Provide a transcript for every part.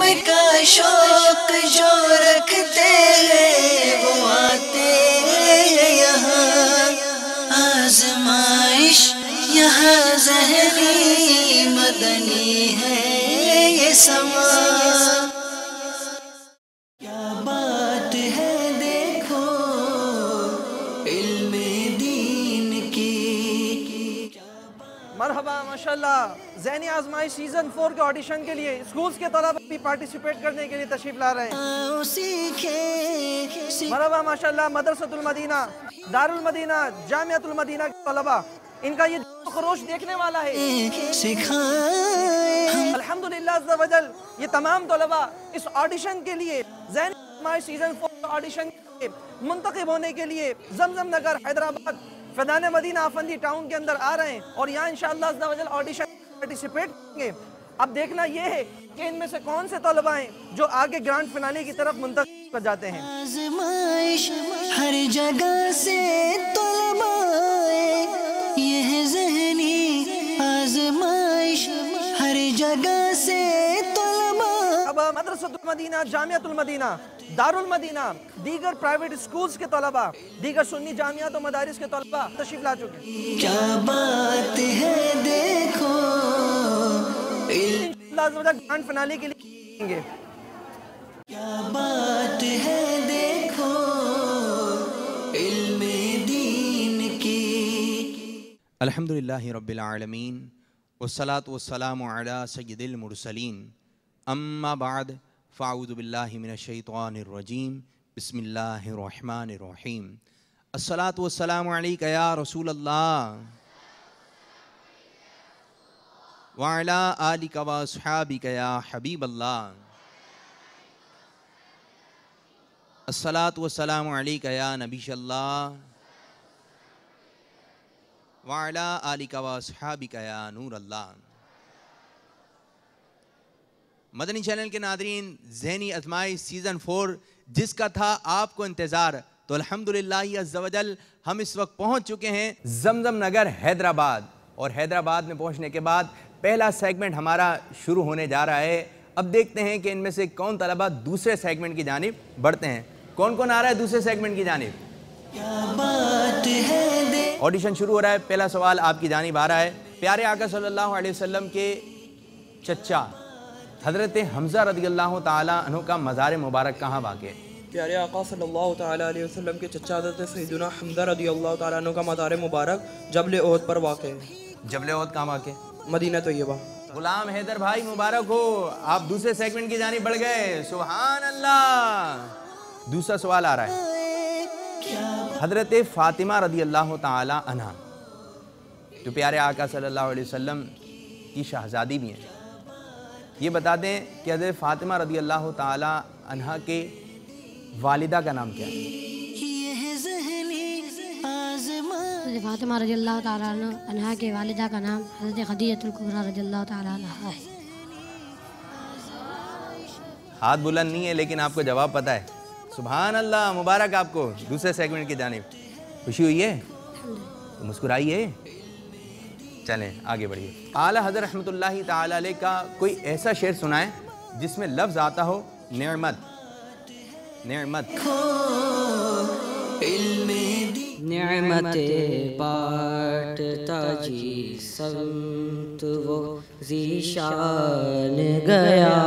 इल्म का शौक जो रखते हैं वो आते यहाँ, आजमाइश यहाँ ज़हनी मदनी है ये समा। क्या बात है देखो इल्म दीन की। मरहबा माशाल्लाह। ज़हनी आजमाइश सीज़न 4 के ऑडिशन के लिए स्कूल्स के तलबा भी पार्टिसिपेट करने के लिए तशरीफ ला रहे हैं। मरहबा माशाल्लाह। मदरसतुल Medina, Darul Medina, Jamiatul Medina के तलबा, इनका ये खरोश देखने वाला है। अल्हम्दुलिल्लाह अज़्ज़ा वजल ये तमाम तलबा इस ऑडिशन के लिए ज़हनी आजमाइश सीज़न 4 ऑडिशन के मुंतखब होने के लिए जमजम नगर हैदराबाद फैज़ान मदीना आफंदी टाउन के अंदर आ रहे हैं और यहाँ इंशाअल्लाह अज़्ज़ा वजल ऑडिशन पार्टिसिपेट करेंगे। अब देखना यह है कि इनमें से कौन से तलबा हैं जो आगे ग्रांड फिनाले की तरफ मुंतखब कर जाते हैं। आज़माइश हर जगह से तलबा यह ज़हनी आज़माइश हर जगह से तलबा। अब मदरसतुल Medina, Jamiatul Medina, Darul Medina, दीगर प्राइवेट स्कूल्स के तलबा, दीगर सुन्नी जामियात और मदारिस के तलबा तशरीफ ला चुके हैं। क्या बात है देखो ग्रांड फिनाले के लिए। क्या बात है देखो इल्मे दीन की। अल्हम्दुलिल्लाहि रब्बिल आलमीन वस्सलातु वस्सलामु अला सय्यिदिल मुरसलीन अम्मा बाद फ़अऊज़ु बिल्लाहि मिनश शैतानिर रजीम बिस्मिल्लाहिर रहमानिर रहीम। अस्सलातु वस्सलामु अलैका या रसूलल्लाह व अला आलिका व अस्हाबिका या हबीबल्लाह। अस्सलातु वस्सलामु अलैका या नबीयल्लाह व अला आलिका व अस्हाबिका या नूरल्लाह। मदनी चैनल के नादरीन, ज़हनी आज़माइश सीज़न 4 जिसका था आपको इंतज़ार, तो अल्हम्दुलिल्लाह अज़्ज़ा वजल हम इस वक्त पहुंच चुके हैं जमजम नगर हैदराबाद। और हैदराबाद में पहुंचने के बाद पहला सेगमेंट हमारा शुरू होने जा रहा है। अब देखते हैं कि इनमें से कौन तलबा दूसरे सेगमेंट की जानिब बढ़ते हैं। कौन कौन आ रहा है दूसरे सेगमेंट की जानिब? ऑडिशन शुरू हो रहा है। पहला सवाल आपकी जानिब आ रहा है। प्यारे आका सल्लल्लाहु अलैहि वसल्लम के चचा हज़रत हमज़ा रज़ियल्लाहु ताला अन्हु का मज़ार मुबारक कहाँ वाक़ है? प्यारे आका सल्लल्लाहु ताला अलैहि वसल्लम के चचा हज़रत सैयदना हमज़ा रज़ियल्लाहु ताला अन्हु का मज़ार मुबारक जबल ओहद पर वाक़ है। जबल ओहद कहाँ वाक़ है? मदीना तैयबा। गुलाम हैदर भाई मुबारक हो, आप दूसरे सेगमेंट की जानिब बढ़ गए। सुभान अल्लाह। दूसरा सवाल आ रहा है। हज़रत फ़ातिमा रज़ियल्लाहु ताला अन्हा जो प्यारे आका सल्लल्लाहु अलैहि वसल्लम की शहज़ादी भी हैं, ये बता दें कि हज़रत फ़ातिमा रज़ियल्लाहु ताला अन्हा के वालिदा का नाम क्या है? फ़ातिमा रज़ियल्लाहु ताला अन्हा के वालिदा का नाम हज़रत खदीजतुल कुबरा रज़ियल्लाहु ताला अन्हा है। हाथ बुलंद नहीं है लेकिन आपको जवाब पता है। सुभान अल्लाह, मुबारक आपको दूसरे सेगमेंट की जानिब। खुशी हुई है तो मुस्कुराइए। चलें आगे बढ़िए। आला हज़रत रहमतुल्लाहि ताला अलैह का कोई ऐसा शेर सुनाए जिसमें लफ्ज़ आता हो नेमत। नेमत नेमते बाँटता जी संत वो ज़ीशान गया।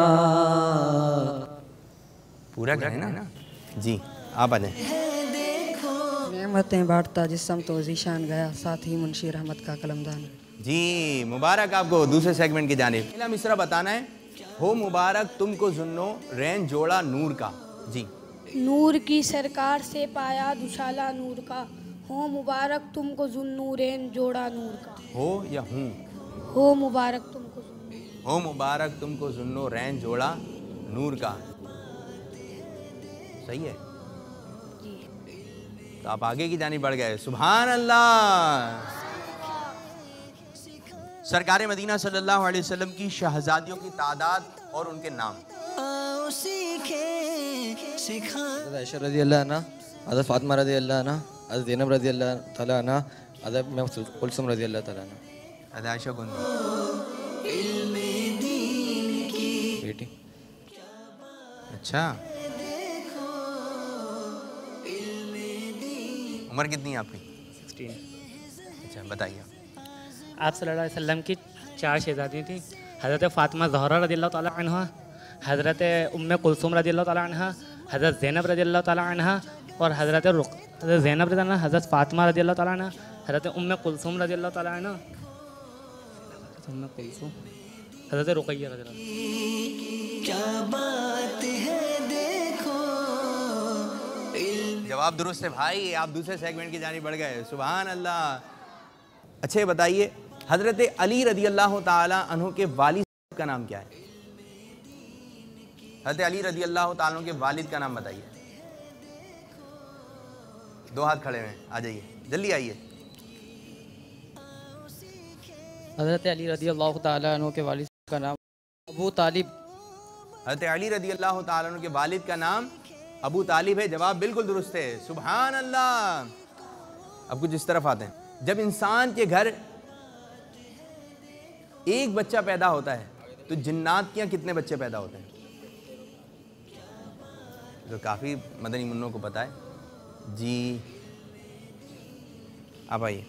पूरा करें ना जी, आप आ जाएं। नेमतें बाँटता जिस्म तो ज़ीशान गया, साथ ही मुंशी रहमत का कलमदान। जी मुबारक आपको दूसरे सेगमेंट की जानिब। पहला मिसरा बताना है। हो मुबारक तुमको जुन्नो रैन जोड़ा नूर का। जी। नूर की सरकार से पाया दुशाला नूर का, हो मुबारक तुमको जुन्नूरैन जोड़ा नूर का। हो या हूँ? हो मुबारक तुमको, हो मुबारक तुमको जुन्नो रैन जोड़ा नूर का। सही है तो आप आगे की जानिब बढ़ गए। सुभान अल्लाह। सरकार मदीना सल्लल्लाहु अलैहि वसल्लम की शहजादियों की तादाद और उनके नाम। हज़रत आयशा रज़ियल्लाहु अन्हा, हज़रत फ़ातिमा रज़ियल्लाहु अन्हा, हज़रत ज़ैनब रज़ियल्लाहु ताला अन्हा, हज़रत उम्मे कुलसूम रज़ियल्लाहु ताला अन्हा। हज़रत आयशा कौन? बेटी। अच्छा, उम्र कितनी है आपकी? 16। अच्छा बताइए। आप सल्लल्लाहु अलैहि वसल्लम की 4 शहज़ादी थी, हज़रत फ़ातिमा ज़हरा रज़ियल्लाहु ताला अन्हा, हज़रत उम्मे कुलसूम रज़ियल्लाहु ताला अन्हा, हज़रत ज़ैनब रज़ियल्लाहु ताला अन्हा और हज़रत ज़ैनब रज़ियल्लाहु अन्हा, हज़रत फ़ातिमा रज़ियल्लाहु ताला अन्हा, हज़रत उम्मे कुलसूम रज़ियल्लाहु ताला अन्हा, उम्मे कुलसूम, हज़रत रुक़ैया रज़ियल्लाहु। क्या बात है देखो। जवाब दुरुस्त है भाई, आप दूसरे सेगमेंट की जानी बढ़ गए। सुभान अल्लाह। अच्छा ये बताइए, हज़रत अली रज़ियल्लाहु ताला अन्हु के वालिद का नाम क्या है? हज़रत अली रज़ियल्लाहु ताला अन्हु के वालिद का नाम बताइए। 2 हाथ खड़े हैं, आ जाइए, जल्दी आइए। हज़रत अली रज़ियल्लाहु ताला अन्हु के वालिद का नाम अबू तालिब। हज़रत अली रज़ियल्लाहु ताला अन्हु के वालिद का नाम अबू तालिब है। जवाब बिल्कुल दुरुस्त है। सुभान अल्लाह। अब कुछ इस तरफ आते हैं। जब इंसान के घर एक बच्चा पैदा होता है तो जिन्नात के यहाँ कितने बच्चे पैदा होते हैं? तो काफ़ी मदनी मुन्नों को पता है जी। आप आइए।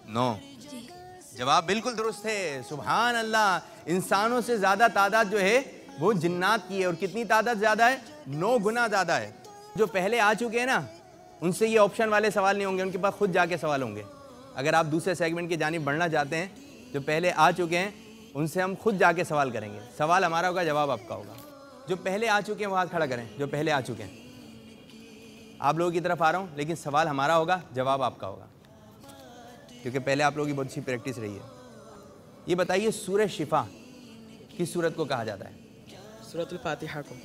9। जवाब बिल्कुल दुरुस्त है। सुभान अल्लाह। इंसानों से ज़्यादा तादाद जो है वो जिन्नात की है। और कितनी तादाद ज़्यादा है? 9 गुना ज़्यादा है। जो पहले आ चुके हैं ना, उनसे ये ऑप्शन वाले सवाल नहीं होंगे, उनके पास खुद जाके सवाल होंगे। अगर आप दूसरे सेगमेंट की जानिब बढ़ना चाहते हैं, जो पहले आ चुके हैं उनसे हम खुद जाके सवाल करेंगे। सवाल हमारा होगा, जवाब आपका होगा। जो पहले आ चुके हैं वो हाथ खड़ा करें, जो पहले आ चुके हैं। आप लोगों की तरफ आ रहा हूँ, लेकिन सवाल हमारा होगा, जवाब आपका होगा, क्योंकि पहले आप लोगों की बहुत अच्छी प्रैक्टिस रही है। ये बताइए, सूरह शिफा किस सूरत को कहा जाता है? सूरतुल फातिहा को।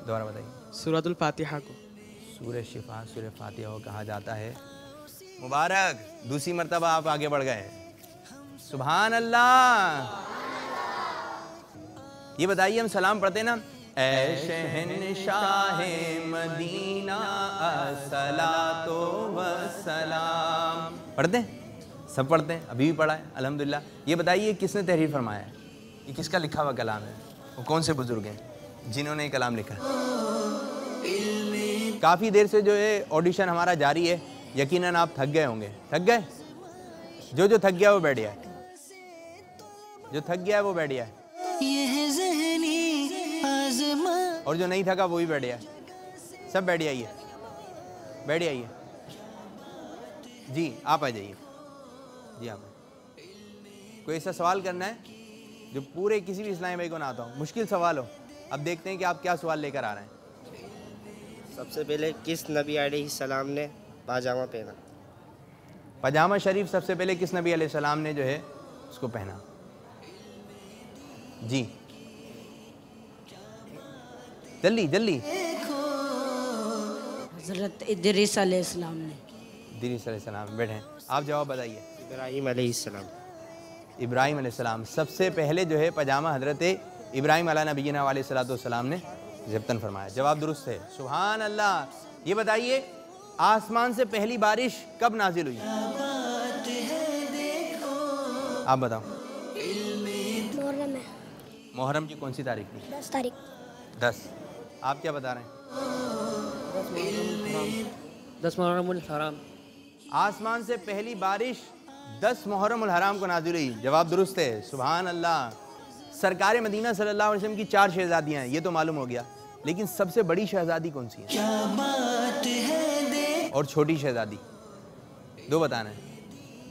दोबारा बताइए। सूरतुल फातिहा को। सूरह शिफा सूरह फातिहा को कहा जाता है। मुबारक, दूसरी मर्तबा आप आगे बढ़ गए। सुभान अल्लाह। ये बताइए, हम सलाम पढ़ते ना, ऐ शहंशाहे मदीना अस्सलातो वस्सलाम, पढ़ते हैं? सब पढ़ते हैं, अभी भी पढ़ा है अल्हम्दुलिल्लाह। ये बताइए, किसने तहरीर फरमाया है? ये किसका लिखा हुआ कलाम है? वो कौन से बुजुर्ग हैं जिन्होंने ये कलाम लिखा? काफ़ी देर से जो है ऑडिशन हमारा जारी है, यकीनन आप थक गए होंगे। थक गए? जो थक गया वो बैठ गया है, जो थक गया है वो बैठ गया है, और जो नहीं थका वो भी बैठ गया है। सब बैठ जाइए, बैठ जाइए। जी आप आ जाइए। जी आप कोई ऐसा सवाल करना है जो पूरे किसी भी इस्लामी भाई को ना आता हो, मुश्किल सवाल हो। अब देखते हैं कि आप क्या सवाल लेकर आ रहे हैं। सबसे पहले किस नबी अलैहिस्सलाम ने पाजामा पहना? पजामा शरीफ सबसे पहले किस नबी अलैहिस्सलाम ने जो है उसको पहना? जी जल्दी जल्दी। हज़रत इदरीस अलैहिस्सलाम ने। इदरीस अलैहिस्सलाम, बैठे। आप जवाब बताइए। इब्राहिम अलैहिस्सलाम। इब्राहिम अलैहिस्सलाम, सबसे पहले जो है पजामा हज़रत इब्राहिम अला नबीना अलैहिस्सलाम ने ज़ब्तन फरमाया। जवाब दुरुस्त है। सुभान अल्लाह। ये बताइए, आसमान से पहली बारिश कब नाजिल हुई? आप बताओ। मुहर्रम की कौन सी तारीख थी? 10 तारीख। 10। आप क्या बता रहे हैं? 10 मुहर्रमुल हराम। आसमान से पहली बारिश 10 मुहर्रमुल हराम को नाजिल हुई। जवाब दुरुस्त है। सुभान अल्लाह। सरकार मदीना सल्लल्लाहु अलैहि वसल्लम की 4 शहजादियाँ हैं, ये तो मालूम हो गया, लेकिन सबसे बड़ी शहजादी कौन सी है? क्या बात है। और छोटी शहजादी, 2 बताना है।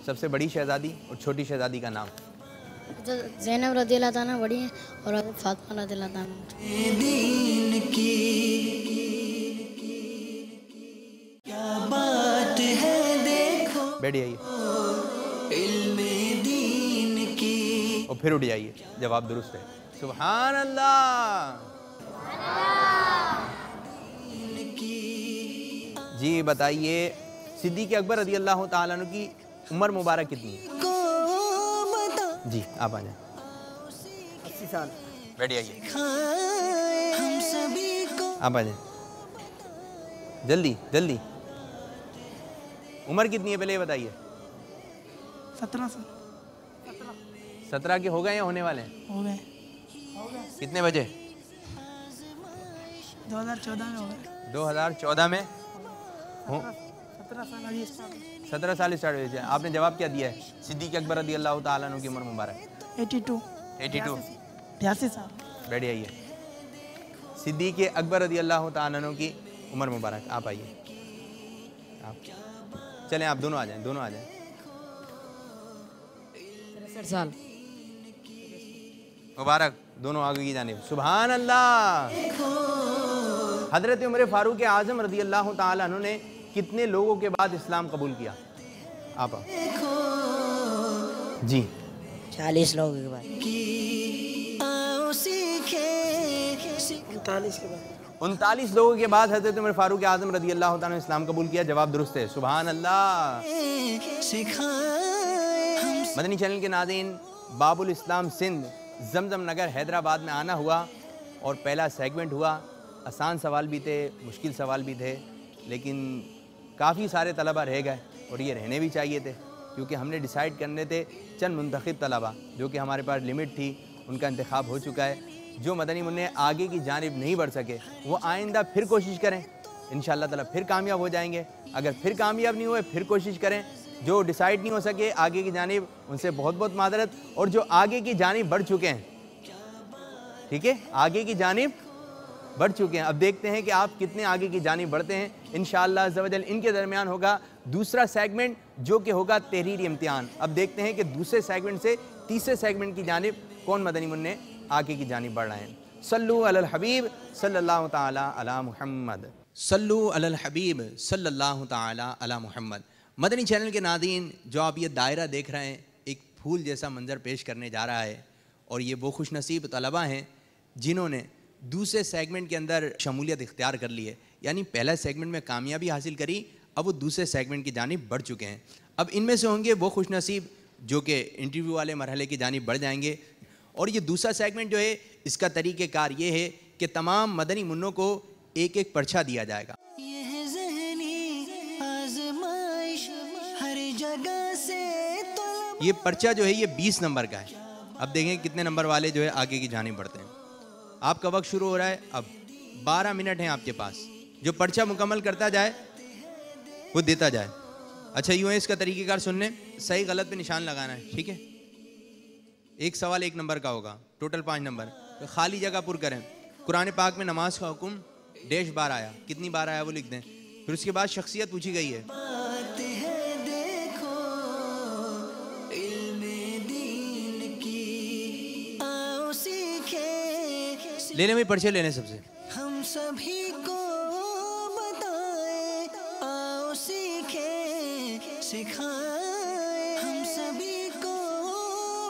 सबसे बड़ी शहजादी और छोटी शहजादी का नाम। ज़ैनब रज़ियल्लाहु ताला बड़ी है और फातिमा रज़ियल्लाहु ताला। दीन की क्या बात है देखो। बैठ जाइए इल्मे दीन की। और फिर उठ जाइए। जवाब दुरुस्त है। सुभान अल्लाह। जी बताइए, सिद्दीक़ अकबर रज़ी अल्लाह ताला अन्हु की उम्र मुबारक कितनी है? जी आप आ जाए। 80 साल। बैठ जाइए। हम सभी को। आप आ जाए जल्दी जल्दी। उम्र कितनी है पहले ये बताइए? 17 साल। 17 के हो गए या होने वाले हैं? हो गए। कितने बजे? 2014 में हो गए। 2014 में हो? 17 साल 17 साल स्टार्ट हुए थे। आपने जवाब क्या दिया है? सिद्दीक़ अकबर रज़ी अल्लाह ताला अन्हु की उम्र मुबारक 82 82 साल। बैठिए, आइए। सिद्दीक़ अकबर रज़ी अल्लाह ताला अन्हु की उम्र मुबारक। आप आइए, आप चलें, आप दोनों आ जाएं, दोनों आ जाएं। 63 साल। मुबारक, दोनों आगे की जानिब। सुभान अल्लाह। हज़रत उमर फ़ारूक आज़म रज़ी अल्लाह ताला अन्हु ने कितने लोगों के बाद इस्लाम कबूल किया? आप जी 40 लोगों के बाद। 39 लोगों के बाद हज़रत उमर फ़ारूक आज़म रज़ी अल्लाह ताला ने इस्लाम कबूल किया। जवाब दुरुस्त है। सुभान अल्लाह। मदनी चैनल के नाज़रीन, बाबुल इस्लाम सिंध जमजम नगर हैदराबाद में आना हुआ और पहला सेगमेंट हुआ। आसान सवाल भी थे, मुश्किल सवाल भी थे, लेकिन काफ़ी सारे तलबा रह गए और ये रहने भी चाहिए थे, क्योंकि हमने डिसाइड करने थे चंद मुंतखब तलबा जो कि हमारे पास लिमिट थी, उनका इंतखाब हो चुका है। जो मदनी मुन्ने आगे की जानिब नहीं बढ़ सके वो आइंदा फिर कोशिश करें, इंशाअल्लाह ताला फिर कामयाब हो जाएंगे। अगर फिर कामयाब नहीं हुए फिर कोशिश करें। जो डिसाइड नहीं हो सके आगे की जानिब, उनसे बहुत बहुत मादरत। और जो आगे की जानिब बढ़ चुके हैं, ठीक है, आगे की जानिब बढ़ चुके हैं, अब देखते हैं कि आप कितने आगे की जानिब बढ़ते हैं। इंशाअल्लाह अज़्ज़ा वजल इनके दरमियान होगा दूसरा सेगमेंट, जो कि होगा तहरीरी इम्तिहान। अब देखते हैं कि दूसरे सेगमेंट से तीसरे सेगमेंट की जानिब कौन मदनी मुन्ने आगे की जानिब बढ़ रहे हैं। सल्लु अलल हबीब सल्लल्लाहु ताला अला मुहम्मद। सल्लु अलल हबीब सल्लल्लाहु ताला अला मुहम्मद। मदनी चैनल के नाज़रीन, जो आप ये दायरा देख रहे हैं, एक फूल जैसा मंजर पेश करने जा रहा है, और ये वो खुशनसीब तलबा हैं जिन्होंने दूसरे सेगमेंट के अंदर शमूलियत इख्तियार कर ली है। यानी पहला सेगमेंट में कामयाबी हासिल करी, अब वो दूसरे सेगमेंट की जानिब बढ़ चुके हैं। अब इनमें से होंगे वो खुशनसीब जो कि इंटरव्यू वाले मरहले की जानिब बढ़ जाएंगे। और ये दूसरा सेगमेंट जो है, इसका तरीक़ेकार ये है कि तमाम मदनी मुन्नों को एक एक पर्चा दिया जाएगा। ये पर्चा जो है ये 20 नंबर का है। अब देखें कितने नंबर वाले जो है आगे की जानिब बढ़ते हैं। आपका वक्त शुरू हो रहा है, अब 12 मिनट हैं आपके पास। जो पर्चा मुकम्मल करता जाए वो देता जाए। अच्छा, यूँ है, इसका तरीक़ेकार सुन लें, सही गलत पे निशान लगाना है, ठीक है। एक सवाल 1 नंबर का होगा, टोटल 5 नंबर। तो खाली जगह पुर करें। कुरान पाक में नमाज का हुक्म डैश बार आया, कितनी बार आया वो लिख दें। फिर उसके बाद शख्सियत पूछी गई है। लेने में पर्चे लेने सबसे। हम सभी को बताए, आओ सीखे सिखाए, हम सभी को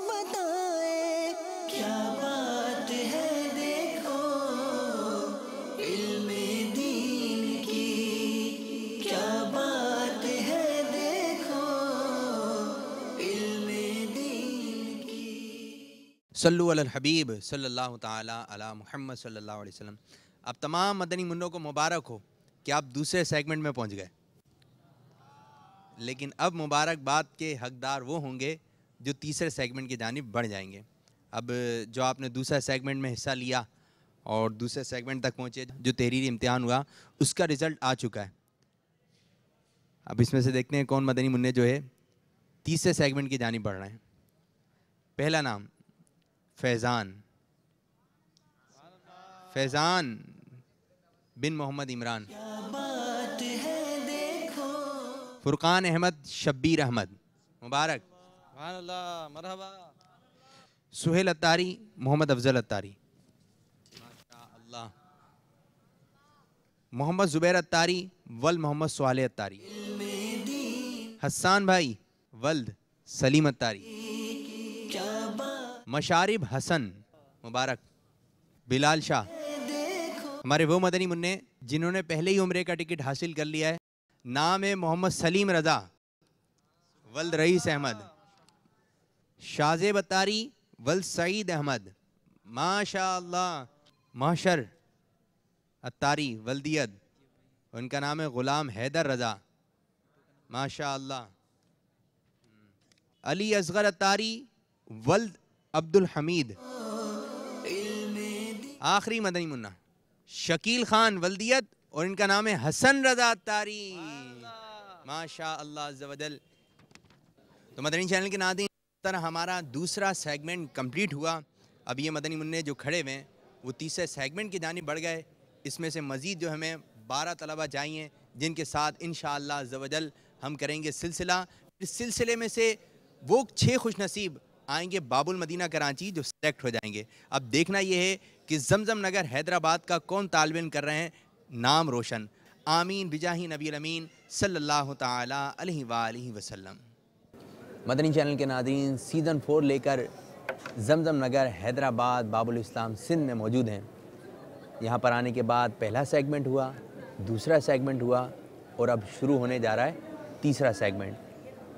बताए क्या बात है देखो इल्मे दीन की, क्या बात है देखो इल्मे दीन की। सल्लु अलल हबीब सल्लल्लाहु ताला अला मुहम्मद सल्लल्लाहु अलैहि वसल्लम। अब तमाम मदनी मुन्नों को मुबारक हो कि आप दूसरे सेगमेंट में पहुंच गए, लेकिन अब मुबारकबाद के हकदार वो होंगे जो तीसरे सेगमेंट की जानिब बढ़ जाएंगे। अब जो आपने दूसरा सेगमेंट में हिस्सा लिया और दूसरे सेगमेंट तक पहुँचे, जो तहरीरी इम्तिहान हुआ, उसका रिज़ल्ट आ चुका है। अब इसमें से देखते हैं कौन मदनी मुन्ने जो है तीसरे सेगमेंट की जानिब बढ़ रहे हैं। पहला नाम फैज़ान, फैज़ान बिन मोहम्मद इमरान। फुरकान अहमद शब्बीर अहमद, मुबारक। मरहबा। सुहेल अत्तारी मोहम्मद अफजल अत्तारी, माशाअल्लाह। मोहम्मद जुबैर अत्तारी वल्द मोहम्मद सुहाले अत्तारी। हस्सान भाई वल्द सलीम अत्तारी। मशारिब हसन, मुबारक। बिलाल शाह। हमारे वो मदनी मुन्ने जिन्होंने पहले ही उम्रे का टिकट हासिल कर लिया है। नाम है मोहम्मद सलीम रज़ा वल्द रईस अहमद। शाज़ेब अत्तारी वल्द सईद अहमद, माशाअल्लाह। माशर अत्तारी वल्दियत, उनका नाम है ग़ुलाम हैदर रज़ा, माशाअल्लाह। अली असगर अत्तारी वल्द अब्दुल हमीद। आखिरी मदनी मुन्ना शकील खान वल्दियत और इनका नाम है हसन रजा अत्तारी। माशा अल्लाह अज़्ज़ व जल। तो मदनी चैनल के नाज़रीन, तरह हमारा दूसरा सेगमेंट कंप्लीट हुआ। अब ये मदनी मुन्ने जो खड़े हुए हैं वो तीसरे सेगमेंट की जानिब बढ़ गए। इसमें से मज़ीद जो हमें 12 तलबा चाहिए जिनके साथ इंशाअल्लाह अज़्ज़ व जल हम करेंगे सिलसिला। इस सिलसिले में से वो 6 खुशनसीब आएंगे बाबुल मदीना कराची जो सेलेक्ट हो जाएंगे। अब देखना ये है कि जमजम नगर हैदराबाद का कौन तालिब इल्म कर रहे हैं नाम रोशन। आमीन बिजाही नबी अमीन सल्लल्लाहु ताला अलैहि वालैहि वसल्लम। मदनी चैनल के नाज़रीन, सीज़न 4 लेकर जमजम नगर हैदराबाद बाबुल इस्लाम सिंध में मौजूद हैं। यहाँ पर आने के बाद पहला सेगमेंट हुआ, दूसरा सेगमेंट हुआ और अब शुरू होने जा रहा है तीसरा सेगमेंट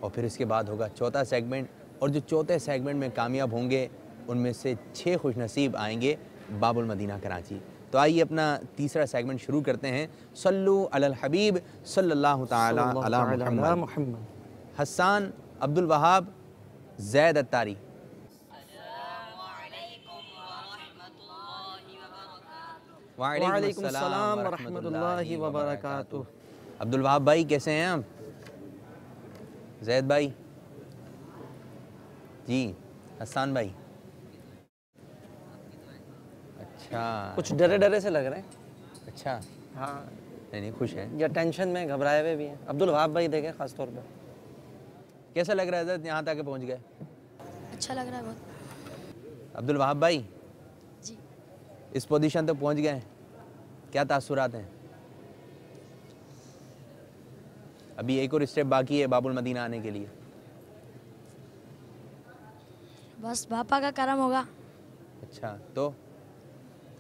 और फिर इसके बाद होगा चौथा सेगमेंट। और जो चौथे सेगमेंट में कामयाब होंगे उनमें से 6 खुशनसीब आएंगे बाबुल मदीना कराची। तो आइए अपना तीसरा सेगमेंट शुरू करते हैं। सल्लु अलल हबीब सल्लल्लाहु ताला अला मुहम्मद। हसन अब्दुल वहाब जैद अत्तारी। वालेकुम सलाम व रहमतुल्लाहि व बरकातुहू। अब्दुल वहाब भाई कैसे हैं आप? जैद भाई जी, हसन भाई अच्छा, कुछ डरे डरे से लग रहे हैं। अच्छा हाँ नहीं खुश हैं या टेंशन में घबराए हुए भी हैं। अब्दुल वहाब भाई देखें ख़ास तौर पर। कैसा लग रहा है हज़रत यहाँ तक पहुँच गए? अच्छा लग रहा है बहुत। अब्दुल वहाब भाई जी, इस पोजीशन तक पहुँच गए, क्या तासुरात हैं? अभी एक और स्टेप बाकी है बाबुल मदीना आने के लिए। बस पापा का करम होगा अच्छा तो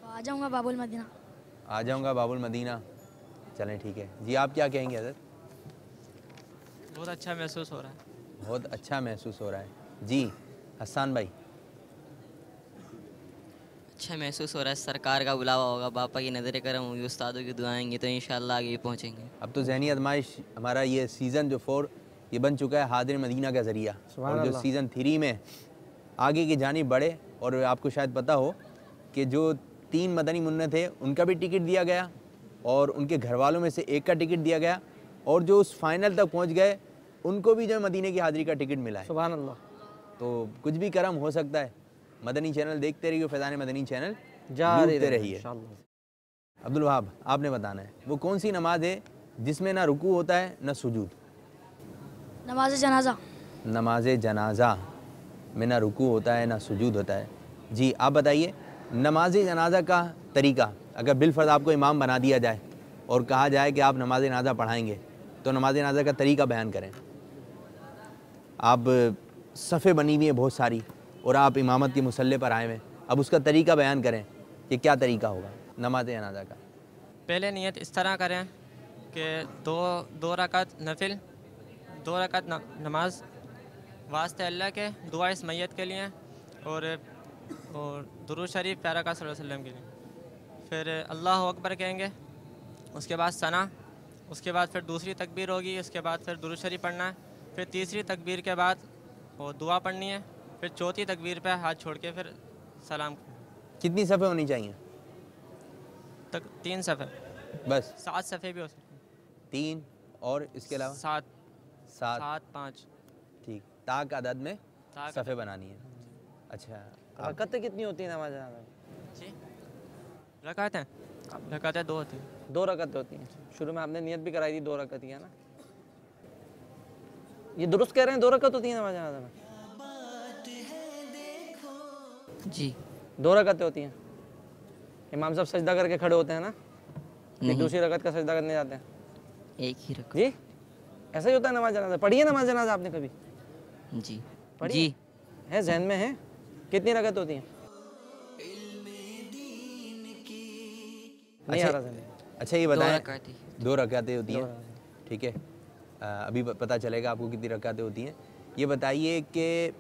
आ जाऊंगा बाबुल मदीना। आ जाऊंगा बाबुल मदीना। चलें ठीक है जी। आप क्या कहेंगे हज़रत? बहुत अच्छा महसूस हो रहा है। बहुत अच्छा महसूस हो रहा है जी। हसन भाई अच्छा महसूस हो रहा है। सरकार का बुलावा होगा, बापा की नज़र करम होगी, उस्तादों की दुआएंगी तो इंशाल्लाह आगे पहुँचेंगे। अब तो ज़हनी आजमाइश हमारा ये सीज़न जो 4 ये बन चुका है हादिर मदीना का ज़रिया। और जो सीज़न 3 में आगे की जानिब बढ़े। और आपको शायद पता हो कि जो 3 मदनी मुन्ने थे उनका भी टिकट दिया गया और उनके घर वालों में से एक का टिकट दिया गया और जो उस फाइनल तक पहुंच गए उनको भी जो मदीने की हाज़िरी का टिकट मिला है। सुभान अल्लाह। तो कुछ भी करम हो सकता है। मदनी चैनल देखते रहिए, फैज़ान मदनी चैनल जारी रहिए। अब्दुल वहाब आपने बताना है वो कौन सी नमाज है जिसमें ना रुकू होता है ना सुजूद? नमाज जनाजा। नमाज जनाजा में ना रुकू होता है ना सुजूद होता है जी। आप बताइए नमाज जनाजा का तरीका, अगर बिलफर्ज आपको इमाम बना दिया जाए और कहा जाए कि आप नमाज जनाजा पढ़ाएंगे तो नमाज जनाजा का तरीका बयान करें। आप सफ़े बनी हुई हैं बहुत सारी और आप इमामत के मुसल्ले पर आए हुए हैं, अब उसका तरीका बयान करें कि क्या तरीका होगा नमाज जनाजा का। पहले नियत इस तरह करें कि दो रकात नफिल, 2 रकात नमाज वास्ते अल्लाह के, दुआ इस मैयत के लिए और दुरूद शरीफ प्यारा का सल्लल्लाहु अलैहि वसल्लम के लिए। फिर अल्लाह अकबर कहेंगे, उसके बाद सना, उसके बाद फिर दूसरी तकबीर होगी, उसके बाद फिर दुरूद शरीफ पढ़ना है, फिर तीसरी तकबीर के बाद वो दुआ पढ़नी है, फिर चौथी तकबीर पे हाथ छोड़ के फिर सलाम। कितनी सफ़े होनी चाहिए? 3 सफ़े बस। 7 सफ़े भी हो सकते? 3 और इसके अलावा 7 5 ठीक। ताक अदद में सफ़े बनानी है। अच्छा रकातें कितनी होती हैं नमाज जनाजा? जी रकातें 2 होती हैं। 2 रकातें होती हैं। शुरू में आपने नियत भी कराई थी 2 रकात की, है ना? ये दुरुस्त कह रहे हैं 2 रकात होती हैं नमाज जनाजा में? जी 2 रकातें होती हैं। इमाम साहब सजदा करके खड़े होते हैं ना, एक दूसरी रकात का सजदा करने जाते हैं। एक ही रकात। जी ऐसा ही होता है नमाज जनाजा। पढ़ी है नमाज जनाजा आपने कभी? जी पढ़ी जी है, जहन में है? कितनी रकात होती हैं? नहीं आ रहा जहन में। अच्छा ये बताएं। 2 रकातें होती हैं, ठीक है। अभी पता चलेगा आपको कितनी रकातें होती हैं। ये बताइए कि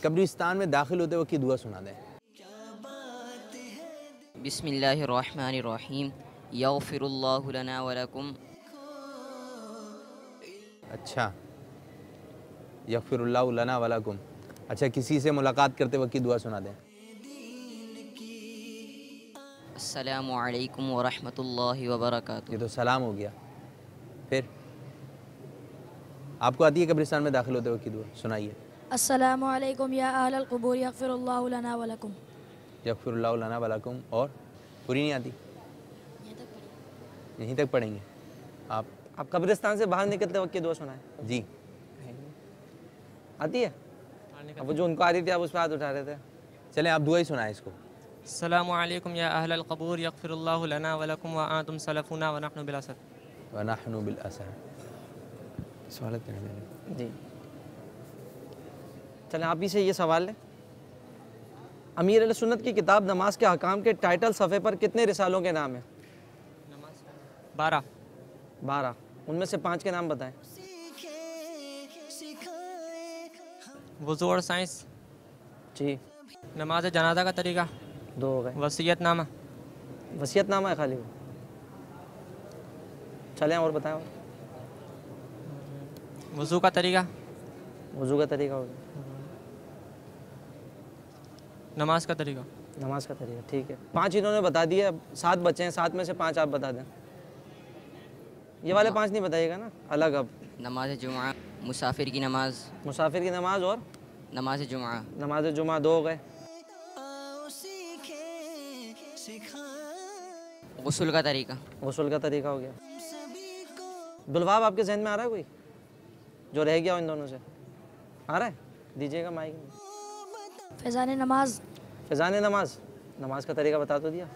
कब्रिस्तान में दाखिल होते वक्त की दुआ सुना दें। बिस्मिल्लाहिर्रहमानिर्रहीम यग़फिरुल्लाहु लना व लकुम। अच्छा यग़फिरुल्लाहु लना व लकुम। अच्छा, किसी से मुलाकात करते वक्त की दुआ सुना दें। अस्सलामु अलैकुम व रहमतुल्लाहि व बरकातुहू। ये तो सलाम हो गया। फिर आपको आती है कब्रिस्तान में दाखिल होते वक्त की दुआ? सुनाइए। अस्सलामु अलैकुम या अहलल क़ुबूर यग़फ़िरुल्लाहु लना व लकुम। यग़फ़िरुल्लाहु लना व लकुम। और पूरी नहीं आती? यहीं तक पढ़ेंगे आप। कब्रिस्तान से बाहर निकलते वक्त की दुआ सुनाएं। जी आती है? अब जो उनको आ रही थी आप उस पर हाथ उठा रहे थे। चलें आप दुआ ही सुनाएं इसको। अस्सलामु अलैकुम या अहलल क़बूर यग़फ़िरुल्लाहु लना व लकुम व अंतुम सलफ़ुना व नहनु बिल असर। व नहनु बिल असर। सवाल जी चलें आप ही से ये सवाल लें। अमीर अहले सुन्नत की किताब नमाज के अहकाम के टाइटल सफ़े पर कितने रिसालों के नाम हैं? 12। उनमें से 5 के नाम बताएं। वज़ू और साइंस जी। नमाज जनाजा का तरीका 2 हो गए। वसीयतनामा है खाली वो। चलें और बताएं। और वज़ू का तरीका हो गया। नमाज का तरीका ठीक है। 5 इन्होंने बता दिए, अब 7 बचे हैं। 7 में से 5 आप बता दें। ये वाले 5 नहीं बताइएगा ना, अलग। अब नमाज जुमा, मुसाफिर की नमाज और नमाज जुमा 2 हो गए। गुस्ल का तरीका हो गया। दुलवाब आपके जहन में आ रहा है कोई जो रह गया इन दोनों से? आ रहा है? दीजिएगा माइक। फैज़ान नमाज का तरीका बता तो दिया।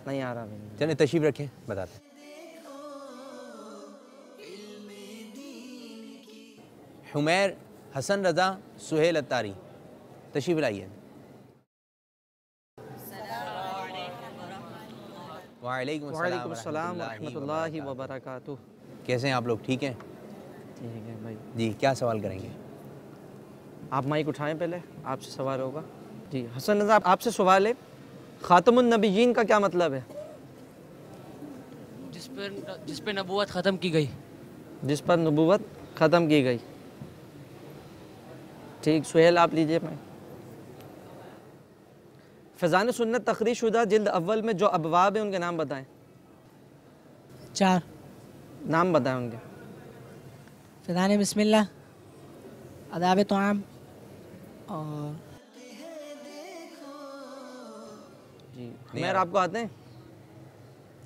नहीं आ रहा। चलिए तशरीफ रखें, बताते। हुमैर हसन रज़ा सुहेल अत्तारी तशरीफ लाइए। वालेकुम अस्सलाम व रहमतुल्लाहि व बरकातुहू। कैसे हैं आप लोग? ठीक हैं? ठीक है भाई। जी क्या सवाल करेंगे? आप माइक उठाएं, पहले आपसे सवाल होगा। जी हसन रज़ा आपसे सवाल है, ख़ातमुन नबिय्यीन का क्या मतलब है? जिस पर नबूवत ख़त्म की गई। ठीक। सुहेल आप लीजिए माइक। फैज़ान सुन्नत तख़रीज शुदा जिल्द अव्वल में जो अबवाब हैं उनके नाम बताएं। 4 नाम बताएं उनके। फैज़ान बिस्मिल्लाह, अदाब तआम और जी। हुमैर आपको आते हैं?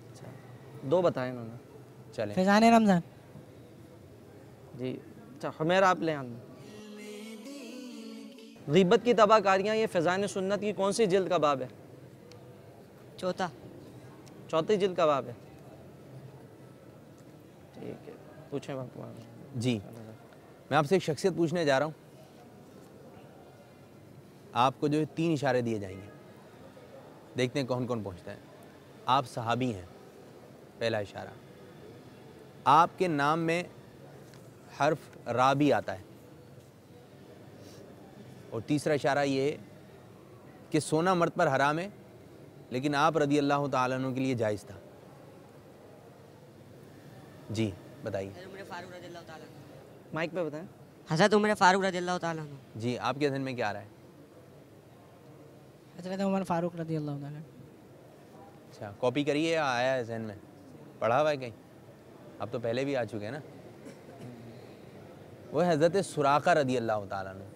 अच्छा 2 बताएं इन्होंने। चलें। फैज़ान रमज़ान जी। अच्छा हुमैर आप लें। ग़ीबत की तबाहकारियाँ ये फैज़ान सुन्नत की कौन सी जिल्द का बाब है? चौथी जिल्द का बाब है। ठीक है, पूछें बापू। जी मैं आपसे एक शख्सियत पूछने जा रहा हूँ। आपको जो है 3 इशारे दिए जाएंगे, देखते हैं कौन कौन पहुँचता है। आप सहाबी हैं, पहला इशारा। आपके नाम में हर्फ रा भी आता है। और तीसरा इशारा ये है कि सोना मर्द पर हराम है, लेकिन आप रदी अल्लाह ताला अन्हु के लिए जायज़ था। जी बताइए। माइक पे बताएं। हज़रत उमर फ़ारूक रज़ियल्लाहु ताला अन्हु। जी आपके ज़हन में क्या आ रहा है? हज़रत उमर फ़ारूक रज़ियल्लाहु ताला। अच्छा कॉपी करिए या आया है जहन में? पढ़ा हुआ है कहीं? अब तो पहले भी आ चुके हैं ना। वो हज़रत सुराका रदी अल्लाह ताला अन्हु,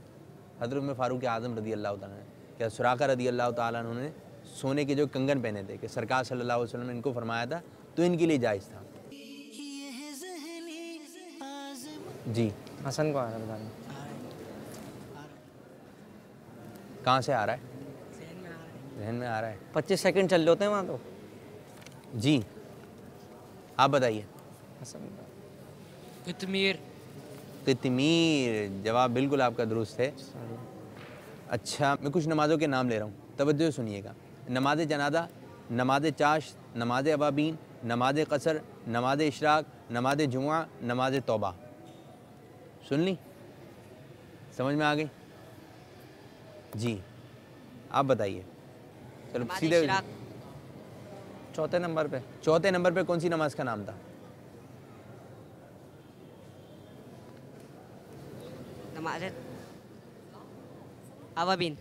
हज़रत उमर फ़ारूक आज़म रदी अल्लाह ताला अन्हु। क्या सुराका रदी अल्लाह ताला अन्हु ने सोने के जो कंगन पहने थे कि सरकार सल्लल्लाहु अलैहि वसल्लम ने इनको फरमाया था, तो इनके लिए जायज़ था। जी हसन को आ रहा है बताने। कहाँ से आ रहा है? जहन में आ रहा है। 25 सेकंड चल होते हैं वहाँ तो। जी आप बताइए। कितमीर। जवाब बिल्कुल आपका दुरुस्त है। अच्छा मैं कुछ नमाज़ों के नाम ले रहा हूँ, तवज्जो सुनिएगा। नमाज जनाजा, नमाज चाश, नमाज अवाबीन, नमाज कसर, नमाज इशराक, नमाज जुमा, नमाज तौबा। सुन ली? समझ में आ गई? जी आप बताइए। चलो सीधे चौथे नंबर पे कौन सी नमाज का नाम था? नमाज अवाबीन।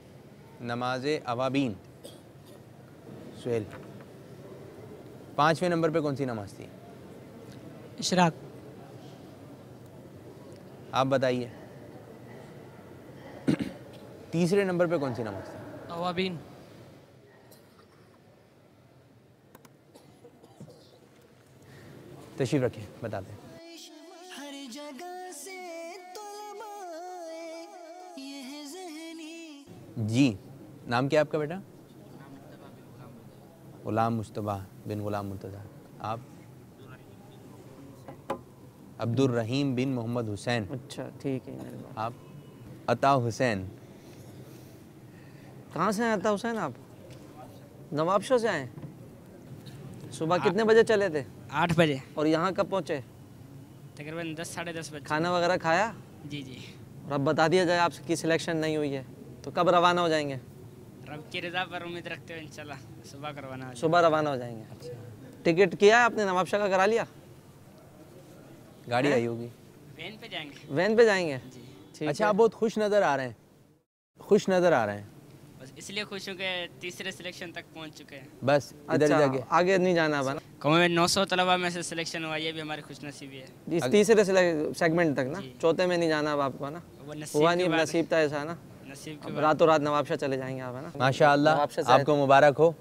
नमाज अवाबीन। सुहेल, 5वें नंबर पे कौन सी नमाज थी? इशराक। आप बताइए। 3रे नंबर पे कौन सी नमाज थी? अवाबीन। तशरीफ रखें, बताते हैं। हर जगह से तलबाए ये है ज़हनी। जी, नाम क्या है आपका बेटा? गुलाम मुस्तबा बिन गुलाम मुर्तज़ा। आप? अब्दुल रहीम बिन मोहम्मद हुसैन। अच्छा ठीक है। आप? अता हुसैन। कहाँ से आए अता हुसैन आप? नवाबशाह से आए? सुबह कितने बजे चले थे? 8 बजे। और यहाँ कब पहुँचे? तकरीबन 10 साढ़े 10 बजे। खाना वगैरह खाया? जी जी। और अब बता दिया जाए आपकी सिलेक्शन नहीं हुई है तो कब रवाना हो जाएंगे? रब की रज़ा पर उम्मीद रखते हुए इंशाल्लाह सुबह करवाना है। सुबह रवाना हो जाएंगे। टिकट किया है आपने? नवाबशाह का करा लिया? गाड़ी आई होगी। वैन पे जाएंगे। वैन पे जाएंगे? ठीक अच्छा, है। आप बहुत खुश नज़र आ रहे हैं। खुश नज़र आ रहे हैं। बस इसलिए खुश हूँ कि 3रे सिलेक्शन तक पहुँच चुके हैं। बस इधर अच्छा, जाके आगे नहीं जाना अब है ना? कौम में 900 तलबा में से सिलेक्शन हुआ, ये भी हमारी खुशनसीबी है। इस 3रे सेगमेंट तक ना? 4थे में नहीं जाना अब आपको, है ना? वो नसीब हुआ की नहीं, बात है। नसीब था ऐसा, है ना? नसीब की अब बात। रातों रात नवाबशाह चले जाएंगे आप, है ना? माशाअल्लाह, नवाबशाह से आपको मुबारक हो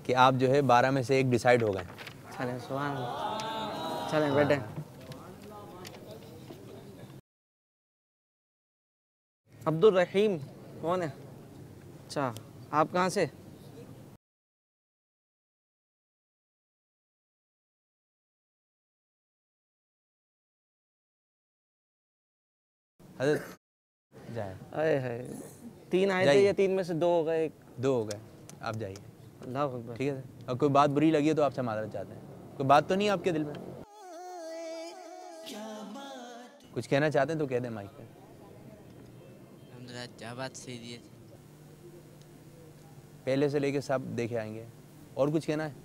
कि आप जो है 12 में से 1 डिसाइड हो गए। चलें, सुभान अल्लाह। चलें बैठे। अब्दुल रहीम कौन है? अच्छा, आप कहाँ से? हज़रत जाए। आए है 3 आए थे, जाइए। ये 3 में से 2 हो गए। 2 हो गए, आप जाइए। अल्लाह अकबर। ठीक है। और कोई बात बुरी लगी है तो आपसे माजरत चाहते हैं। कोई बात तो नहीं है आपके दिल में? कुछ कहना चाहते हैं तो कह दें माइक पे। क्या बात सही दी है। पहले से लेके सब देखे आएंगे। और कुछ कहना है?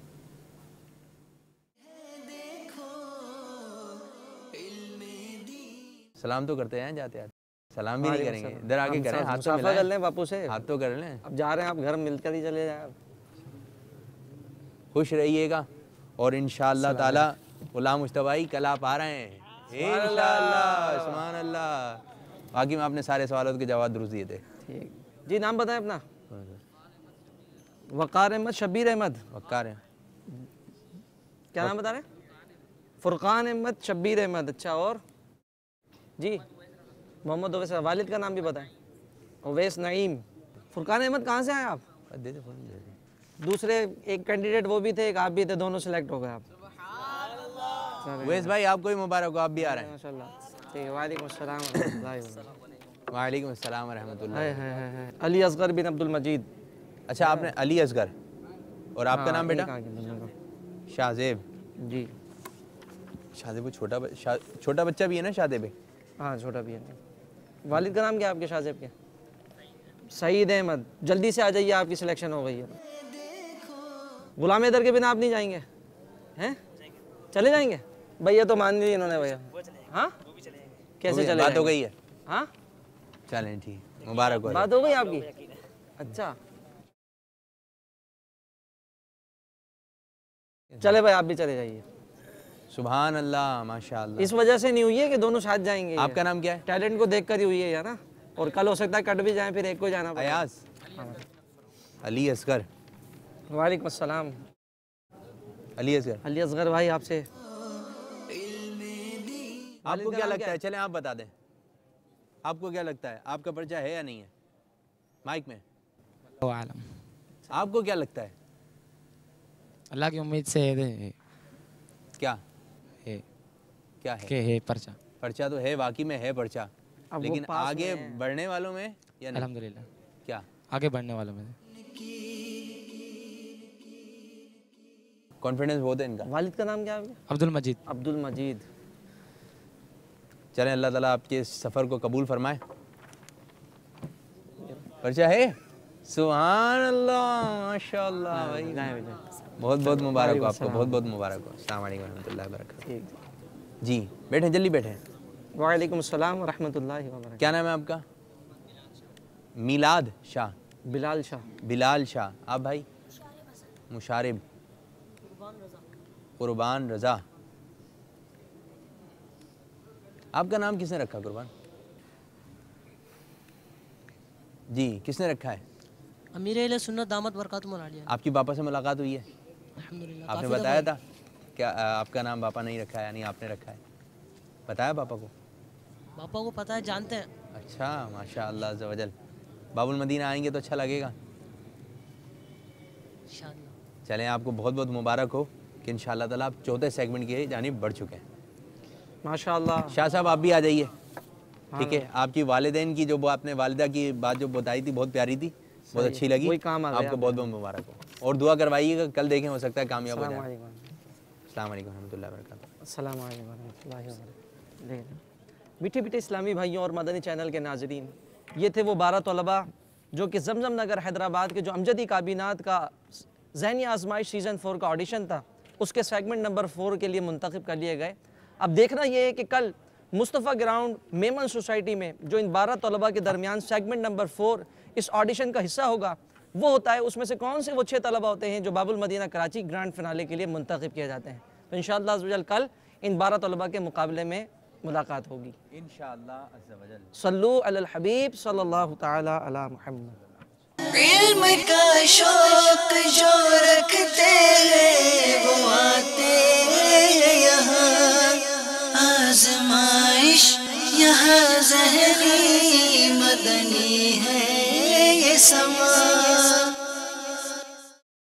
सलाम तो करते हैं जाते आते। सलाम भी नहीं करेंगे, इधर आके करें, हाथ तो मुसाफा कर लें बापू से। हाथ तो कर लें। अब जा रहे हैं आप, घर मिलकर ही चले जाए। खुश रहिएगा और इंशाअल्लाह ताला गुलाम मुस्तफाई कल आप आ रहे हैं इंशाअल्लाह। सुभान अल्लाह। बाकी में आपने सारे सवालों के जवाब दुरुस्त दिए थे। ठीक जी। नाम बताएं अपना? वक़ार अहमद, शब्बीर अहमद। वक़ार है। क्या नाम बता रहे हैं? फुरकान अहमद, शब्बीर अहमद। अच्छा, और जी? मोहम्मद ओवैस। वालिद का नाम भी बताएं। ओवैस नईम। फुरकान अहमद कहाँ से आए आप? दूसरे एक कैंडिडेट वो भी थे, एक आप भी थे, दोनों सेलेक्ट हो गए आप। ओवैस भाई आपको भी मुबारक हो, आप भी आ रहे हैं। माशाल्लाह। ठीक है। वालेकुम अस्सलाम वरहमतुल्लाहि। वालेकुम अस्सलाम वरहमतुल्लाह। अली असगर बिन अब्दुल मजीद। अच्छा, आपने अली असगर। और आपका नाम बेटा? शाहजेब। जी। शाहजेब वो छोटा बच्चा भी है ना शाहजेब? हाँ, छोटा भी है। वालिद का नाम क्या है आपके शाहजेब के? सईद अहमद। जल्दी से आ जाइए, आपकी सिलेक्शन हो गई है। गुलाम हैदर के बिना आप नहीं जाएंगे? हैं? चले जाएंगे? भैया तो मान ली इन्होंने भैया। हाँ? कैसे चले? बात हो गई है? हाँ? चलें ठीक, मुबारक हो। बात हो गई आपकी? अच्छा, चले भाई, आप भी चले जाइए। सुभान अल्लाह, माशाअल्लाह। इस वजह से नहीं हुई है कि दोनों साथ जाएंगे। आपका नाम क्या है? टैलेंट को देख कर ही हुई है ना? और कल हो सकता है कट भी जाए, फिर एक को जाना पड़ेगा। अयाज। अली असगर। वालेकुम अस्सलाम। अली असगर। अली असगर भाई, आपसे आपको क्या लगता है? चलें आप बता दें, आपको क्या लगता है, आपका पर्चा है या नहीं है? माइक में। आलम। आपको क्या लगता है? अल्लाह की उम्मीद से है। क्या है? क्या है? के है पर्चा। पर्चा तो है, वाकई में है पर्चा, लेकिन आगे बढ़ने वालों में या नहीं? अल्हम्दुलिल्लाह। क्या आगे बढ़ने वालों में कॉन्फिडेंस बहुत है इनका। वालिद का नाम क्या है? अब्दुल मजीद। अब्दुल मजीद। चलें, अल्लाह ताला आपके सफ़र को कबूल फरमाए। पर्चा है? सुभान अल्लाह, माशाअल्लाह भाई। बहुत बहुत मुबारक हो आपको, बहुत बहुत मुबारक हो। अस्सलाम वालेकुम रहमतुल्लाहि व बरकातहू। जी बैठे, जल्दी बैठे। वालेकुम सलाम व रहमतुल्लाहि व बरकातहू। क्या नाम है आपका? मिलाद शाह, बिलाल शाह। बिलाल शाह। आप भाई? मुशारिब, कुर्बान रज़ा। आपका नाम किसने रखा कुर्बान जी? किसने रखा है? अमीर सुन्नत दामत बरकातुहू मौलाना। आपकी पापा से मुलाकात हुई है? अल्हम्दुलिल्लाह। आपने बताया था क्या आपका नाम पापा नहीं रखा है, यानी आपने रखा है? बताया पापा को? पापा को पता है, जानते हैं। अच्छा, माशाअल्लाह अज़्ज़ा वजल। बाबुल मदीना आएंगे तो अच्छा लगेगा। इंशाअल्लाह। चलें, आपको बहुत बहुत मुबारक हो कि इंशाअल्लाह ताला आप चौथे सेगमेंट की जानिब बढ़ चुके हैं। माशाअल्लाह। शाह साहब आप भी आ जाइए, ठीक है? आपकी वालिदैन की जो आपने वालिदा की बात जो बताई थी बहुत प्यारी थी, बहुत अच्छी लगी। वही काम आ गया। आपको बहुत बहुत मुबारक हो और दुआ करवाइएगा, कल देखें हो सकता है कामयाब हो जाए। अस्सलाम वालेकुम रहमतुल्लाहि व बरकातहू। अस्सलाम वालेकुम रहमतुल्लाहि व बरकातहू। मीठे मीठे इस्लामी भाइयों और मदनी चैनल के नाजरीन, ये थे वो 12 तलबा जो कि जमजम नगर हैदराबाद के जो अमजदी काबिनात का ज़हनी आजमाइश सीज़न 4 का ऑडिशन था, उसके सेगमेंट नंबर 4 के लिए मुंतखब कर लिए गए। अब देखना ये है कि कल मुस्तफ़ा ग्राउंड मेमन सोसाइटी में जो इन 12 तलबा के दरमियान सेगमेंट नंबर 4 इस ऑडिशन का हिस्सा होगा, वो होता है उसमें से कौन से वो 6 तलबा होते हैं जो बाबुल मदीना कराची ग्रैंड फिनाले के लिए मुंतखब किए जाते हैं। तो इंशाअल्लाह अज़्ज़ा वजल कल इन 12 तलबा के मुकाबले में मुलाकात होगी इंशाअल्लाह अज़्ज़ा वजल। सल्लु अलल हबीब सल्लल्लाहु तआला अला मुहम्मद। इल्म का शौक जो रखते हैं वो आते हैं यहाँ, आजमाइश यहाँ ज़हनी मदनी है ये समा।